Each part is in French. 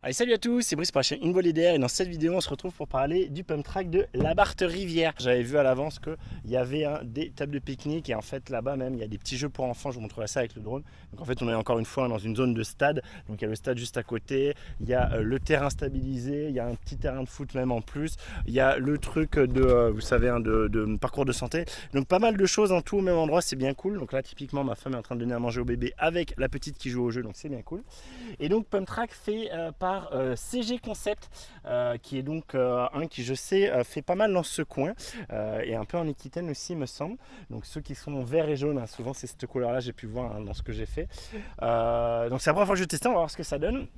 Allez, salut à tous, c'est Brice pour la chaîne InvoLDR et dans cette vidéo on se retrouve pour parler du pump track de la Barthe Rivière. J'avais vu à l'avance qu'il y avait des tables de pique-nique et en fait là-bas même il y a des petits jeux pour enfants, je vous montrerai ça avec le drone. Donc en fait on est encore une fois dans une zone de stade, donc il y a le stade juste à côté, il y a le terrain stabilisé, il y a un petit terrain de foot même en plus, il y a le truc de, vous savez, de parcours de santé, donc pas mal de choses en tout au même endroit, c'est bien cool. Donc là typiquement ma femme est en train de donner à manger au bébé avec la petite qui joue au jeu, donc c'est bien cool. Et donc pump track fait par CG Concept, qui est donc un qui je sais fait pas mal dans ce coin et un peu en Aquitaine aussi me semble. Donc ceux qui sont verts et jaunes, hein, souvent c'est cette couleur là, j'ai pu voir dans ce que j'ai fait. Donc c'est la première fois que je testais, on va voir ce que ça donne.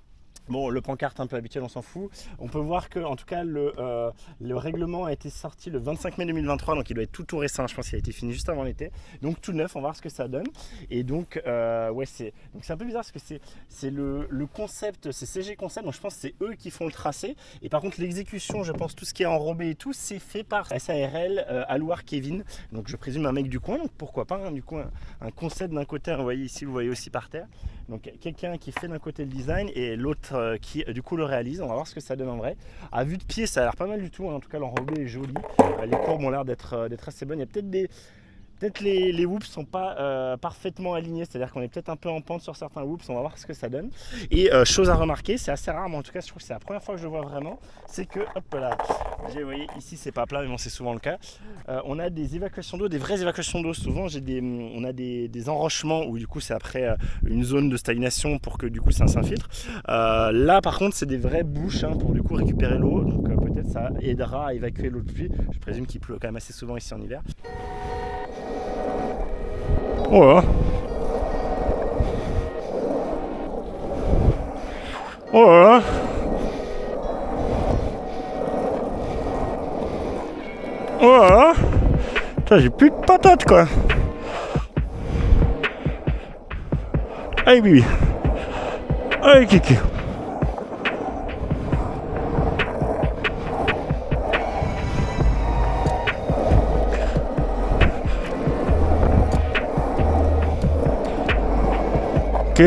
Bon, le pancarte un peu habituel, on s'en fout. On peut voir que, en tout cas, le règlement a été sorti le 25 mai 2023, donc il doit être tout récent. Je pense qu'il a été fini juste avant l'été. Donc tout neuf, on va voir ce que ça donne. Et donc, ouais, c'est un peu bizarre parce que c'est le concept, c'est CG Concept, donc je pense que c'est eux qui font le tracé. Et par contre, l'exécution, je pense, tout ce qui est enrobé et tout, c'est fait par SARL Alouar Kevin. Donc je présume un mec du coin, donc pourquoi pas, hein, du coup, un concept d'un côté, vous voyez ici, vous voyez aussi par terre. Donc quelqu'un qui fait d'un côté le design et l'autre qui du coup le réalise. On va voir ce que ça donne en vrai. À vue de pied ça a l'air pas mal du tout, hein. En tout cas l'enrobé est joli, les courbes ont l'air d'être assez bonnes. Il y a peut-être les whoops sont pas parfaitement alignés, c'est-à-dire qu'on est peut-être un peu en pente sur certains whoops, on va voir ce que ça donne. Et chose à remarquer, c'est assez rare, mais en tout cas je trouve que c'est la première fois que je le vois vraiment, c'est que, hop là, vous voyez ici c'est pas plat, mais bon c'est souvent le cas, on a des évacuations d'eau, des vraies évacuations d'eau. Souvent on a des enrochements où du coup c'est après une zone de stagnation pour que du coup ça s'infiltre. Là par contre c'est des vraies bouches, hein, pour du coup récupérer l'eau, donc peut-être ça aidera à évacuer l'eau de pluie. Je présume qu'il pleut quand même assez souvent ici en hiver. Oh là. Oh là là. Oh là là. Putain, j'ai plus de patates quoi. Allez Bibi. Allez Kiki. Ok,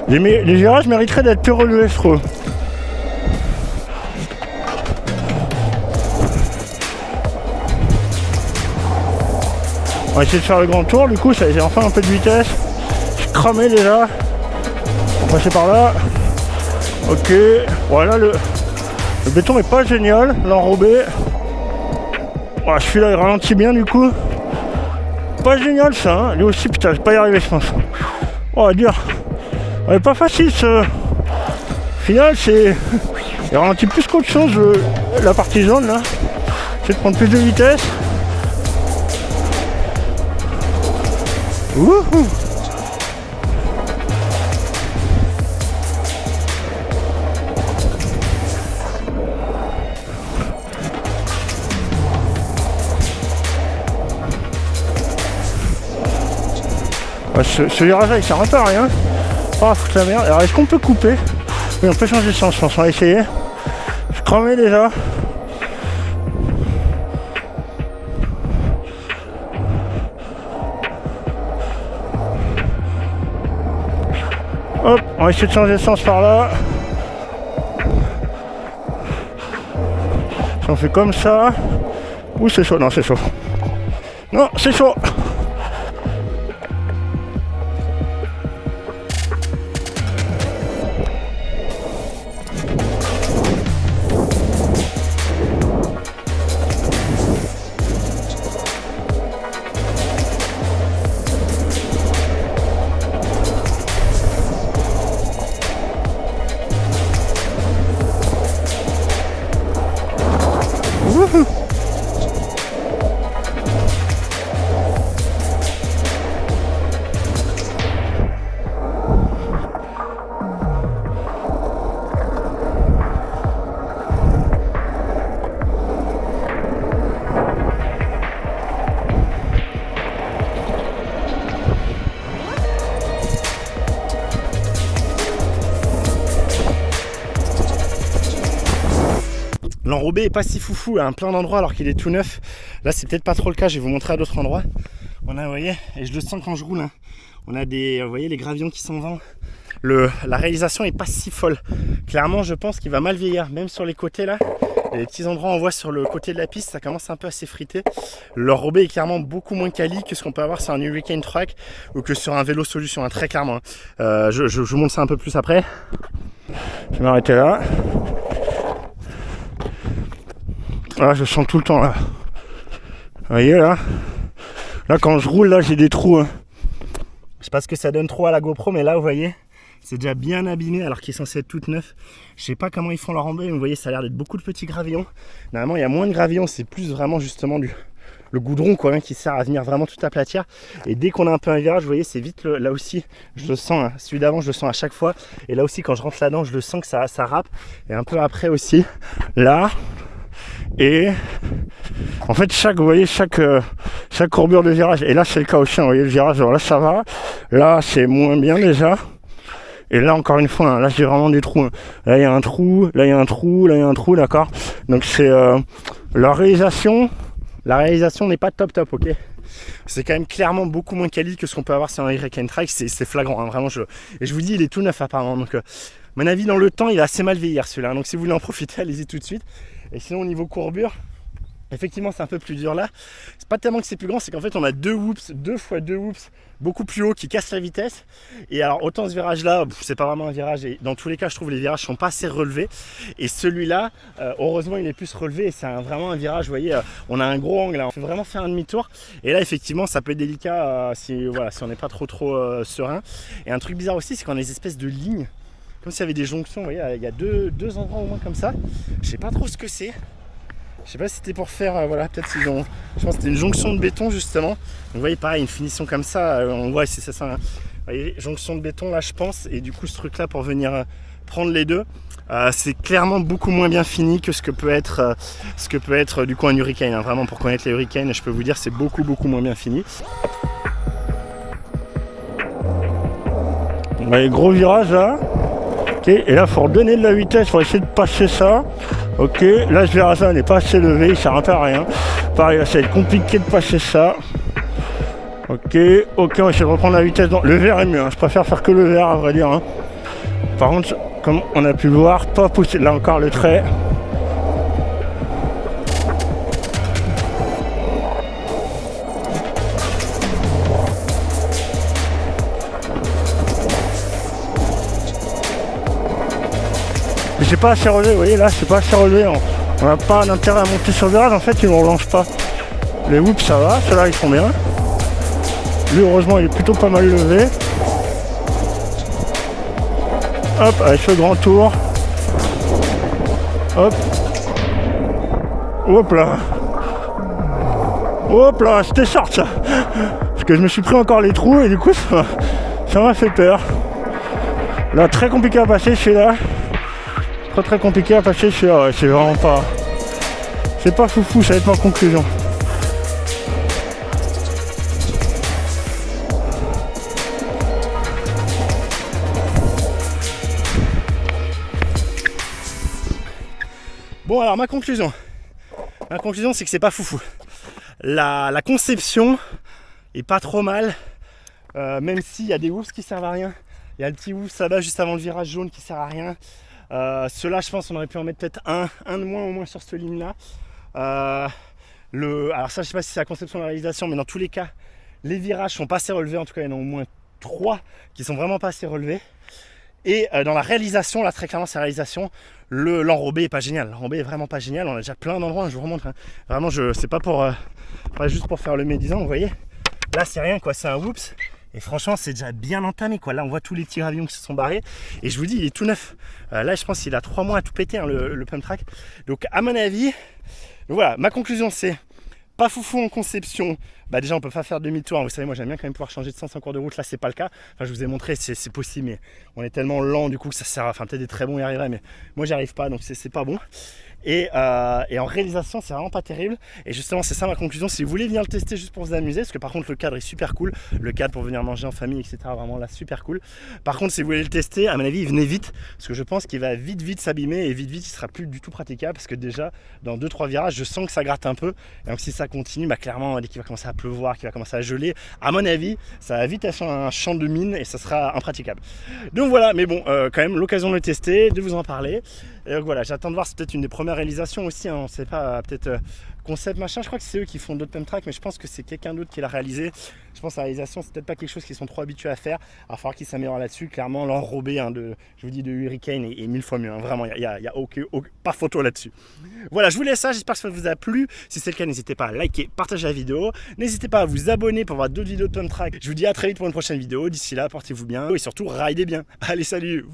les virages mériteraient d'être plus relevés, je trouve. On va essayer de faire le grand tour, du coup j'ai enfin un peu de vitesse. Je suis cramé déjà. On va passer par là. Ok, voilà le béton est pas génial, l'enrobé. Voilà, celui-là il ralentit bien du coup. Pas génial ça, hein. Lui aussi putain, je vais pas y arriver je pense. Oh dur. Ouais, pas facile ce. Au final c'est. Il ralentit plus qu'autre chose la partie jaune là. Je vais prendre plus de vitesse. Wouhou. Ouais, ce virage là il sert un peu à rien. Oh foutre la merde. Alors est-ce qu'on peut couper? Oui, on peut changer de sens, je pense. On va essayer. Je cramais déjà. Hop, on va essayer de changer de sens par là. Si on fait comme ça. Ouh, c'est chaud. Non, c'est chaud. Non, c'est chaud. Wouhou. L'enrobé est pas si foufou à un plein d'endroits alors qu'il est tout neuf. Là c'est peut-être pas trop le cas, je vais vous montrer à d'autres endroits. On a, vous voyez, et je le sens quand je roule, hein. On a des, vous voyez les gravillons qui s'en vont. la réalisation est pas si folle. Clairement, je pense qu'il va mal vieillir, même sur les côtés là. Les petits endroits on voit sur le côté de la piste, ça commence un peu à s'effriter. L'enrobé est clairement beaucoup moins quali que ce qu'on peut avoir sur un Hurricane Track ou que sur un vélo solution, hein, très clairement. Je vous montre ça un peu plus après. Je vais m'arrêter là. Là, je sens tout le temps là. Vous voyez là? Là, quand je roule, là, j'ai des trous. Hein. Je sais pas ce que ça donne trop à la GoPro, mais là, vous voyez, c'est déjà bien abîmé alors qu'il est censé être toute neuf. Je sais pas comment ils font leur enrobé, mais vous voyez, ça a l'air d'être beaucoup de petits gravillons. Normalement, il y a moins de gravillons, c'est plus vraiment justement le goudron quoi, hein, qui sert à venir vraiment tout aplatir. Et dès qu'on a un peu un virage, vous voyez, c'est vite là aussi, je le sens, hein, celui d'avant, je le sens à chaque fois. Et là aussi, quand je rentre là-dedans, je le sens que ça râpe. Et un peu après aussi, là. Et en fait, vous voyez, chaque courbure de virage, et là c'est le cas aussi, vous voyez le virage, alors là ça va, là c'est moins bien déjà. Et là encore une fois, hein, là j'ai vraiment des trous. Hein. Là il y a un trou, là il y a un trou, là il y a un trou, d'accord. Donc c'est la réalisation n'est pas top, ok. C'est quand même clairement beaucoup moins quali que ce qu'on peut avoir sur un Hurricane Track, c'est flagrant, hein, vraiment. Et je vous dis, il est tout neuf apparemment. Donc, à mon avis, dans le temps, il a assez mal vieillir celui-là. Donc si vous voulez en profiter, allez-y tout de suite. Et sinon, au niveau courbure, effectivement, c'est un peu plus dur là. C'est pas tellement que c'est plus grand, c'est qu'en fait, on a deux fois deux whoops beaucoup plus haut qui cassent la vitesse. Et alors, autant ce virage-là, c'est pas vraiment un virage. Et dans tous les cas, je trouve les virages sont pas assez relevés. Et celui-là, heureusement, il est plus relevé. Et c'est vraiment un virage, vous voyez, on a un gros angle. Là. On peut vraiment faire un demi-tour. Et là, effectivement, ça peut être délicat si on n'est pas trop serein. Et un truc bizarre aussi, c'est qu'on a des espèces de lignes. Comme s'il y avait des jonctions, vous voyez, il y a deux endroits au moins comme ça. Je sais pas trop ce que c'est. Je sais pas si c'était pour faire, voilà, peut-être s'ils ont. Je pense que c'était une jonction de béton justement. Donc vous voyez, pareil, une finition comme ça, on voit, c'est ça. Hein. Vous voyez, jonction de béton là, je pense. Et du coup, ce truc là pour venir prendre les deux, c'est clairement beaucoup moins bien fini que ce que peut être du coup un Hurricane. Hein. Vraiment, pour connaître les Hurricanes, je peux vous dire, c'est beaucoup moins bien fini. Vous voyez, gros virage là. Okay. Et là, il faut redonner de la vitesse pour essayer de passer ça. Ok, là, ce virage-là n'est pas assez levé, il sert un peu à rien. Pareil, là, ça va être compliqué de passer ça. Ok, on va essayer de reprendre la vitesse. Le vert est mieux, hein. Je préfère faire que le vert, à vrai dire. Hein. Par contre, comme on a pu le voir, pas pousser. Là encore, le trait. C'est pas assez relevé, vous voyez là, c'est pas assez relevé. On n'a pas d'intérêt à monter sur le virage, en fait, ils ne relâchent pas. Les whoops, ça va, ceux-là, ils sont bien. Lui, heureusement, il est plutôt pas mal levé. Hop, avec ce grand tour. Hop. Hop là. Hop là, c'était short ça. Parce que je me suis pris encore les trous et du coup, ça m'a fait peur. Là, très compliqué à passer celui-là. Très compliqué à passer celui-là, ouais, c'est vraiment pas. C'est pas foufou, ça va être ma conclusion. Bon alors ma conclusion c'est que c'est pas foufou. La conception est pas trop mal, même s'il y a des woofs qui servent à rien. Il y a le petit woof là-bas juste avant le virage jaune qui sert à rien. Ceux-là je pense on aurait pu en mettre peut-être un de moins au moins sur cette ligne là. Alors ça je sais pas si c'est la conception de la réalisation, mais dans tous les cas les virages sont pas assez relevés, en tout cas il y en a au moins 3 qui sont vraiment pas assez relevés. Et dans la réalisation, là très clairement c'est la réalisation, l'enrobé est pas génial. L'enrobé est vraiment pas génial, on a déjà plein d'endroits, je vous remontre. Hein. Vraiment, c'est pas juste pour faire le médisant, vous voyez. Là c'est rien quoi, c'est un whoops. Et franchement c'est déjà bien entamé quoi. Là on voit tous les petits gravillons qui se sont barrés. Et je vous dis il est tout neuf. Là je pense qu'il a 3 mois à tout péter hein, le pump track. Donc à mon avis, voilà, ma conclusion c'est pas foufou en conception. Bah déjà on peut pas faire demi-tour, vous savez moi j'aime bien quand même pouvoir changer de sens en cours de route, là c'est pas le cas. Enfin je vous ai montré c'est possible mais on est tellement lent du coup que ça sert à, enfin peut-être des très bons y arriveraient mais moi j'y arrive pas donc c'est pas bon. Et en réalisation, c'est vraiment pas terrible. Et justement, c'est ça ma conclusion. Si vous voulez venir le tester juste pour vous amuser, parce que par contre, le cadre est super cool. Le cadre pour venir manger en famille, etc. Vraiment là, super cool. Par contre, si vous voulez le tester, à mon avis, venez vite. Parce que je pense qu'il va vite s'abîmer et vite, il sera plus du tout praticable. Parce que déjà, dans 2-3 virages, je sens que ça gratte un peu. Et donc, si ça continue, bah, clairement, dès qu'il va commencer à pleuvoir, qu'il va commencer à geler, à mon avis, ça va vite être un champ de mine et ça sera impraticable. Donc voilà, mais bon, quand même, l'occasion de le tester, de vous en parler. Et donc voilà, j'attends de voir, c'est peut-être une des premières réalisations aussi, hein, on ne sait pas, peut-être concept machin, je crois que c'est eux qui font d'autres pump tracks, mais je pense que c'est quelqu'un d'autre qui l'a réalisé. Je pense que la réalisation, c'est peut-être pas quelque chose qu'ils sont trop habitués à faire. Il va falloir qu'ils s'améliorent là-dessus. Clairement, l'enrobé, hein, je vous dis, de Hurricane est 1000 fois mieux. Hein. Vraiment, il n'y a pas photo là-dessus. Voilà, je vous laisse ça. J'espère que ça vous a plu. Si c'est le cas, n'hésitez pas à liker, partager la vidéo. N'hésitez pas à vous abonner pour voir d'autres vidéos de pump track. Je vous dis à très vite pour une prochaine vidéo. D'ici là, portez-vous bien et surtout, ridez bien. Allez, salut!